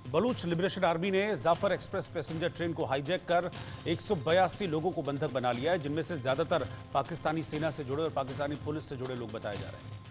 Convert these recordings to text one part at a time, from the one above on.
Baloch liberation army ने Jafar express passenger train को hijack कर 182 लोगों को बंधक बना लिया है, जिनमें से ज्यादातर पाकिस्तानी सेना से जुड़े और पाकिस्तानी पुलिस से जुड़े लोग बताए जा रहे हैं।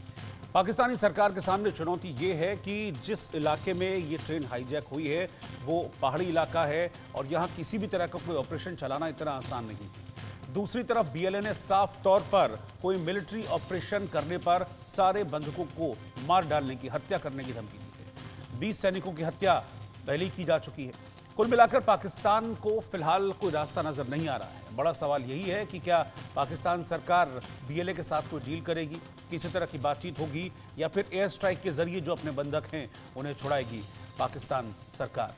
पाकिस्तानी सरकार के सामने चुनौती ये है कि जिस इलाके में ये ट्रेन हाईजैक हुई है वो पहाड़ी इलाका है और यहाँ किसी भी तरह का कोई ऑपरेशन चलाना इतना आसान नहीं है। दूसरी तरफ बीएलए ने साफ तौर पर कोई मिलिट्री ऑपरेशन करने पर सारे बंधकों को मार डालने की, हत्या करने की धमकी दी है। 20 सैनिकों की हत्या पहले ही की जा चुकी है। कुल मिलाकर पाकिस्तान को फिलहाल कोई रास्ता नजर नहीं आ रहा है। बड़ा सवाल यही है कि क्या पाकिस्तान सरकार बीएलए के साथ कोई डील करेगी, किसी तरह की बातचीत होगी, या फिर एयर स्ट्राइक के जरिए जो अपने बंधक हैं उन्हें छुड़ाएगी पाकिस्तान सरकार।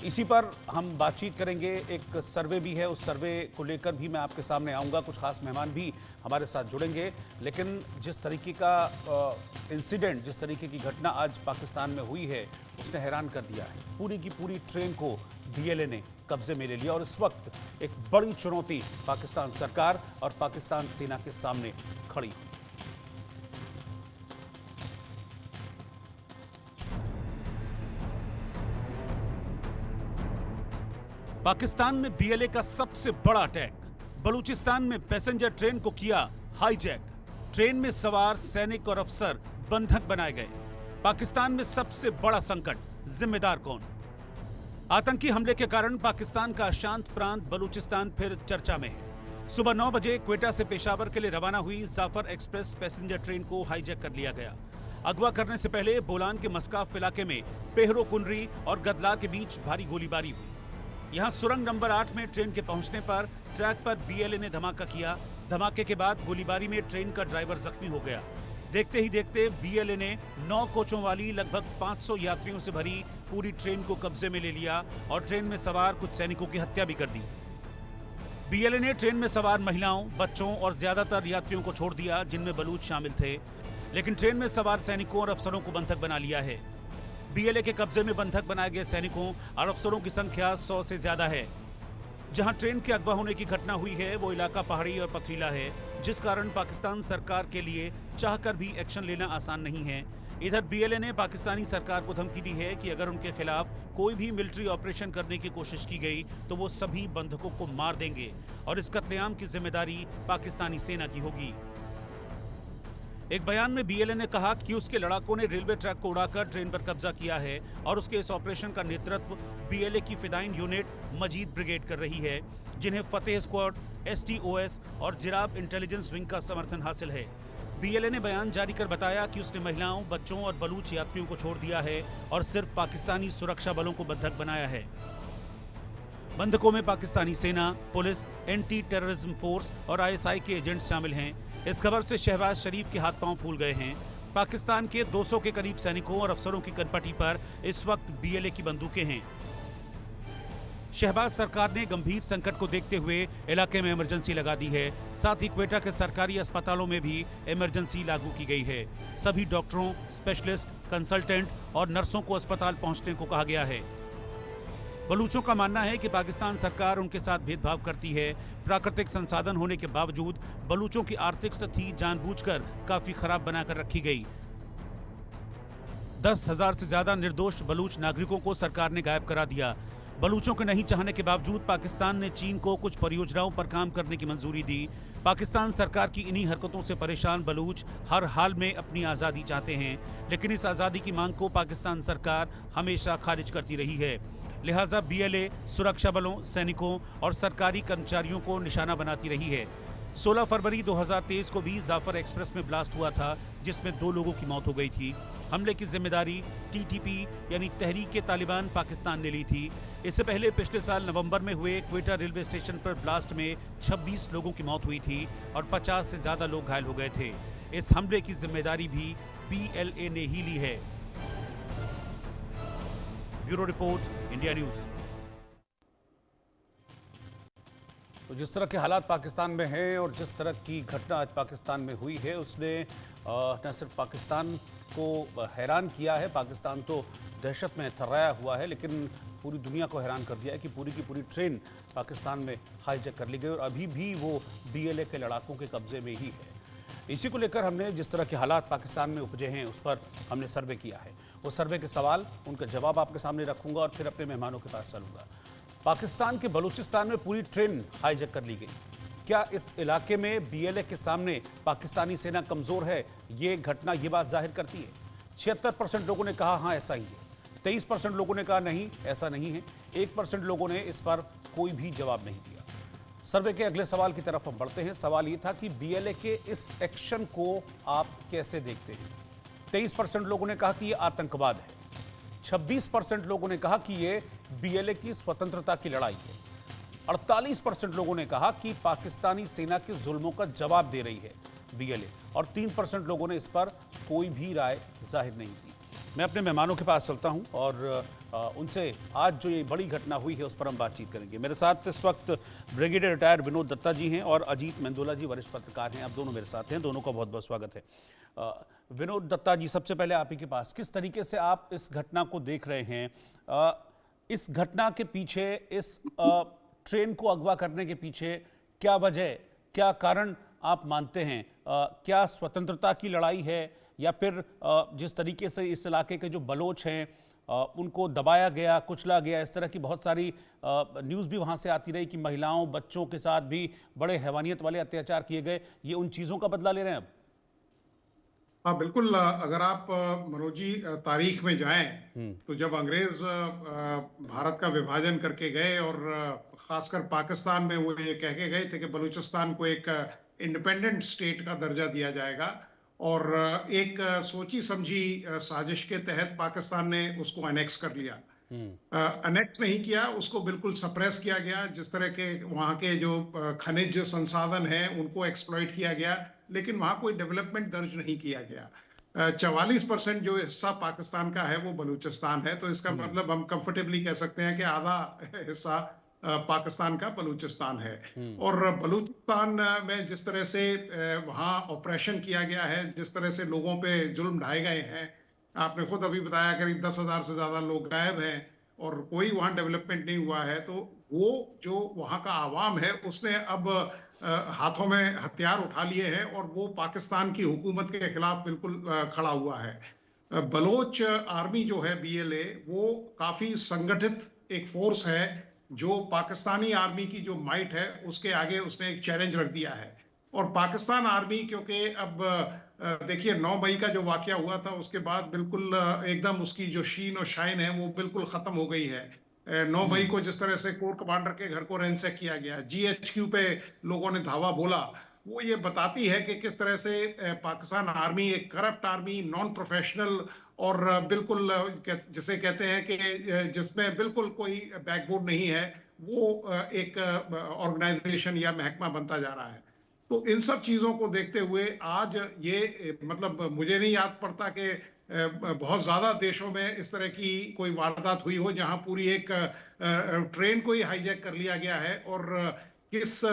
इसी पर हम बातचीत करेंगे। एक सर्वे भी है, उस सर्वे को लेकर भी मैं आपके सामने आऊँगा। कुछ खास मेहमान भी हमारे साथ जुड़ेंगे। लेकिन जिस तरीके का इंसिडेंट, जिस तरीके की घटना आज पाकिस्तान में हुई है, उसने हैरान कर दिया है। पूरी की पूरी ट्रेन को बीएलए ने कब्जे में ले लिया और इस वक्त एक बड़ी चुनौती पाकिस्तान सरकार और पाकिस्तान सेना के सामने खड़ी है। पाकिस्तान में बीएलए का सबसे बड़ा अटैक। बलूचिस्तान में पैसेंजर ट्रेन को किया हाईजैक। ट्रेन में सवार सैनिक और अफसर बंधक बनाए गए। पाकिस्तान में सबसे बड़ा संकट, जिम्मेदार कौन? आतंकी हमले के कारण पाकिस्तान का अशांत प्रांत बलूचिस्तान फिर चर्चा में है। सुबह 9 बजे क्वेटा से पेशावर के लिए रवाना हुई जाफर एक्सप्रेस पैसेंजर ट्रेन को हाईजैक कर लिया गया। अगवा करने से पहले बोलान के मस्काफ इलाके में पेहरो कुनरी और गदला के बीच भारी गोलीबारी हुई। यहां सुरंग नंबर 8 में ट्रेन के पहुंचने पर ट्रैक पर बीएलए ने धमाका किया। धमाके के बाद गोलीबारी में ट्रेन का ड्राइवर जख्मी हो गया। देखते ही देखते बीएलए ने 9 कोचों वाली लगभग 500 यात्रियों से भरी पूरी ट्रेन को कब्जे में ले लिया और ट्रेन में सवार कुछ सैनिकों की हत्या भी कर दी। बीएलए ने ट्रेन में सवार महिलाओं, बच्चों और ज्यादातर यात्रियों को छोड़ दिया, जिनमें बलूच शामिल थे। लेकिन ट्रेन में सवार सैनिकों और अफसरों को बंधक बना लिया है। बीएलए के कब्जे में बंधक बनाए गए सैनिकों और अफसरों की संख्या 100 से ज्यादा है। जहां ट्रेन के अगवा होने की घटना हुई है वो इलाका पहाड़ी और पथरीला है, जिस कारण पाकिस्तान सरकार के लिए चाहकर भी एक्शन लेना आसान नहीं है। इधर बीएलए ने पाकिस्तानी सरकार को धमकी दी है कि अगर उनके खिलाफ कोई भी मिलिट्री ऑपरेशन करने की कोशिश की गई तो वो सभी बंधकों को मार देंगे और इस कत्लेआम की जिम्मेदारी पाकिस्तानी सेना की होगी। एक बयान में बीएलए ने कहा कि उसके लड़ाकों ने रेलवे ट्रैक को उड़ाकर ट्रेन पर कब्जा किया है और उसके इस ऑपरेशन का नेतृत्व बीएलए की फिदाइन यूनिट मजीद ब्रिगेड कर रही है, जिन्हें फतेह स्क्वाड, एसटीओएस और जिराब इंटेलिजेंस विंग का समर्थन हासिल है। बीएलए ने बयान जारी कर बताया कि उसने महिलाओं, बच्चों और बलूच यात्रियों को छोड़ दिया है और सिर्फ पाकिस्तानी सुरक्षा बलों को बंधक बनाया है। बंधकों में पाकिस्तानी सेना, पुलिस, एंटी टेररिज्म फोर्स और आईएसआई के एजेंट्स शामिल हैं। इस खबर से शहबाज शरीफ के हाथ पांव फूल गए हैं। पाकिस्तान के 200 के करीब सैनिकों और अफसरों की कनपटी पर इस वक्त बीएलए की बंदूकें हैं। शहबाज सरकार ने गंभीर संकट को देखते हुए इलाके में इमरजेंसी लगा दी है। साथ ही क्वेटा के सरकारी अस्पतालों में भी इमरजेंसी लागू की गई है। सभी डॉक्टरों, स्पेशलिस्ट, कंसल्टेंट और नर्सों को अस्पताल पहुंचने को कहा गया है। बलूचों का मानना है कि पाकिस्तान सरकार उनके साथ भेदभाव करती है। प्राकृतिक संसाधन होने के बावजूद बलूचों की आर्थिक स्थिति जानबूझकर काफी खराब बनाकर रखी गई। 10,000 से ज्यादा निर्दोष बलूच नागरिकों को सरकार ने गायब करा दिया। बलूचों के नहीं चाहने के बावजूद पाकिस्तान ने चीन को कुछ परियोजनाओं पर काम करने की मंजूरी दी। पाकिस्तान सरकार की इन्हीं हरकतों से परेशान बलूच हर हाल में अपनी आज़ादी चाहते हैं, लेकिन इस आज़ादी की मांग को पाकिस्तान सरकार हमेशा खारिज करती रही है। लिहाजा बीएलए सुरक्षा बलों, सैनिकों और सरकारी कर्मचारियों को निशाना बनाती रही है। 16 फरवरी 2023 को भी जाफर एक्सप्रेस में ब्लास्ट हुआ था, जिसमें 2 लोगों की मौत हो गई थी। हमले की जिम्मेदारी टीटीपी यानी तहरीक-ए-तालिबान पाकिस्तान ने ली थी। इससे पहले पिछले साल नवंबर में हुए क्वेटा रेलवे स्टेशन पर ब्लास्ट में 26 लोगों की मौत हुई थी और 50 से ज्यादा लोग घायल हो गए थे। इस हमले की जिम्मेदारी भी बीएलए ने ही ली है। Bureau report, India news. तो जिस तरह के हालात पाकिस्तान में हैं और जिस तरह की घटना आज पाकिस्तान में हुई है, उसने न सिर्फ पाकिस्तान को हैरान किया है, पाकिस्तान तो दहशत में थर्राया हुआ है, लेकिन पूरी दुनिया को हैरान कर दिया है कि पूरी की पूरी ट्रेन पाकिस्तान में हाईजैक कर ली गई और अभी भी वो बीएलए के लड़ाकों के कब्जे में ही है। इसी को लेकर हमने जिस तरह के हालात पाकिस्तान में उपजे हैं उस पर हमने सर्वे किया है। उस सर्वे के सवाल, उनका जवाब आपके सामने रखूंगा और फिर अपने मेहमानों के पास चलूंगा। पाकिस्तान के बलूचिस्तान में पूरी ट्रेन हाईजैक कर ली गई। क्या इस इलाके में BLA के सामने पाकिस्तानी सेना कमजोर है? ये घटना ये बात जाहिर करती है। 76% लोगों ने कहा हाँ ऐसा ही है, 23% लोगों ने कहा नहीं ऐसा नहीं है, 1% लोगों ने इस पर कोई भी जवाब नहीं दिया। सर्वे के अगले सवाल की तरफ हम बढ़ते हैं। सवाल ये था कि BLA के इस एक्शन को आप कैसे देखते हैं? 23% लोगों ने कहा कि ये आतंकवाद है, 26% लोगों ने कहा कि ये BLA की स्वतंत्रता की लड़ाई है, 48% लोगों ने कहा कि पाकिस्तानी सेना के जुल्मों का जवाब दे रही है BLA, और 3% लोगों ने इस पर कोई भी राय जाहिर नहीं की। मैं अपने मेहमानों के पास चलता हूं और उनसे आज जो ये बड़ी घटना हुई है उस पर हम बातचीत करेंगे। मेरे साथ इस वक्त ब्रिगेडियर रिटायर्ड विनोद दत्ता जी हैं और अजीत मेंदोला जी वरिष्ठ पत्रकार हैं। आप दोनों मेरे साथ हैं, दोनों का बहुत बहुत स्वागत है। विनोद दत्ता जी, सबसे पहले आप ही के पास, किस तरीके से आप इस घटना को देख रहे हैं? इस घटना के पीछे, इस ट्रेन को अगवा करने के पीछे क्या वजह, क्या कारण आप मानते हैं? क्या स्वतंत्रता की लड़ाई है या फिर जिस तरीके से इस इलाके के जो बलोच हैं उनको दबाया गया, कुचला गया, इस तरह की बहुत सारी न्यूज़ भी वहाँ से आती रही कि महिलाओं बच्चों के साथ भी बड़े हैवानियत वाले अत्याचार किए गए, ये उन चीज़ों का बदला ले रहे हैं अब? हाँ बिल्कुल। अगर आप मनोज जी तारीख में जाएं तो जब अंग्रेज भारत का विभाजन करके गए और खासकर पाकिस्तान में वो ये कह के गए थे कि बलूचिस्तान को एक इंडिपेंडेंट स्टेट का दर्जा दिया जाएगा, और एक सोची समझी साजिश के तहत पाकिस्तान ने उसको अनेक्स कर लिया। अनेक्स नहीं किया, उसको बिल्कुल सप्रेस किया गया। जिस तरह के वहाँ के जो खनिज संसाधन हैं उनको एक्सप्लॉइट किया गया, लेकिन वहाँ कोई डेवलपमेंट दर्ज नहीं किया गया। 44% जो हिस्सा पाकिस्तान का है वो बलूचिस्तान है, तो इसका मतलब हम कंफर्टेबली कह सकते हैं कि आधा हिस्सा पाकिस्तान का बलूचिस्तान है। और बलूचिस्तान में जिस तरह से वहाँ ऑपरेशन किया गया है, जिस तरह से लोगों पे जुल्म ढाए गए हैं, आपने खुद अभी बताया करीब 10,000 से ज्यादा लोग गायब हैं और कोई वहाँ डेवलपमेंट नहीं हुआ है, तो वो जो वहाँ का आवाम है उसने अब हाथों में हथियार उठा लिए हैं और वो पाकिस्तान की हुकूमत के खिलाफ बिल्कुल खड़ा हुआ है। बलोच आर्मी जो है BLA, वो काफी संगठित एक फोर्स है जो पाकिस्तानी आर्मी की जो माइट है उसके आगे उसने एक चैलेंज रख दिया है। और पाकिस्तान आर्मी, क्योंकि अब देखिए 9 मई का जो वाकया हुआ था उसके बाद बिल्कुल एकदम उसकी जो शीन और शाइन है वो बिल्कुल खत्म हो गई है। 9 मई को जिस तरह से कोर कमांडर के घर को रैंसैक किया गया, GHQ पे लोगों ने धावा बोला, वो ये बताती है कि किस तरह से पाकिस्तान आर्मी एक करप्ट आर्मी, नॉन प्रोफेशनल और बिल्कुल जिसे कहते हैं कि जिसमें बिल्कुल कोई बैकबोन नहीं है, वो एक ऑर्गेनाइजेशन या महकमा बनता जा रहा है। तो इन सब चीजों को देखते हुए आज ये मतलब मुझे नहीं याद पड़ता कि बहुत ज्यादा देशों में इस तरह की कोई वारदात हुई हो जहां पूरी एक ट्रेन को ही हाईजैक कर लिया गया है, और किस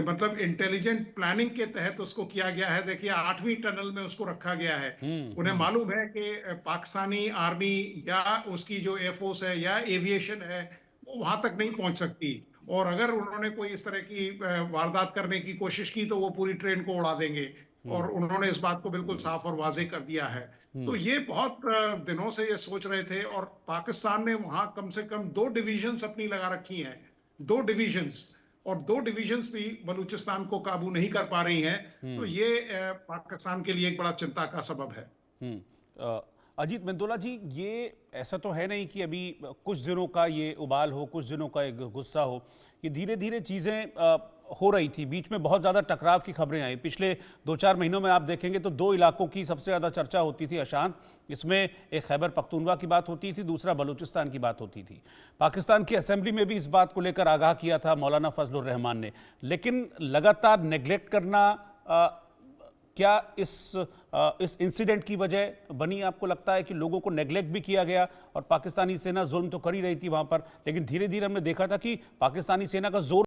मतलब इंटेलिजेंट प्लानिंग के तहत उसको किया गया है। देखिए 8वीं टनल में उसको रखा गया है। उन्हें मालूम है कि पाकिस्तानी आर्मी या उसकी जो एयरफोर्स है या एविएशन है वो वहां तक नहीं पहुंच सकती, और अगर उन्होंने कोई इस तरह की वारदात करने की कोशिश की तो वो पूरी ट्रेन को उड़ा देंगे, और उन्होंने इस बात को बिल्कुल साफ और वाज़ेह कर दिया है। तो ये बहुत दिनों से ये सोच रहे थे, और पाकिस्तान ने वहां कम से कम 2 डिविजन्स अपनी लगा रखी हैं, 2 डिविजन्स, और 2 डिविजन्स भी बलूचिस्तान को काबू नहीं कर पा रही हैं। तो ये पाकिस्तान के लिए एक बड़ा चिंता का सबब है। अजीत मेंदोला जी, ये ऐसा तो है नहीं कि अभी कुछ दिनों का ये उबाल हो, कुछ दिनों का एक गुस्सा हो, ये धीरे धीरे चीज़ें हो रही थी। बीच में बहुत ज़्यादा टकराव की खबरें आई। पिछले 2-4 महीनों में आप देखेंगे तो 2 इलाकों की सबसे ज़्यादा चर्चा होती थी, अशांत। इसमें एक खैबर पख्तूनवा की बात होती थी, दूसरा बलूचिस्तान की बात होती थी। पाकिस्तान की असेंबली में भी इस बात को लेकर आगाह किया था मौलाना फजलुर रहमान ने, लेकिन लगातार नेग्लेक्ट करना क्या इस इंसिडेंट की वजह बनी? आपको लगता है कि लोगों को नेग्लेक्ट भी किया गया और पाकिस्तानी सेना जुल्म तो कर ही रही थी वहाँ पर, लेकिन धीरे धीरे हमने देखा था कि पाकिस्तानी सेना का जोर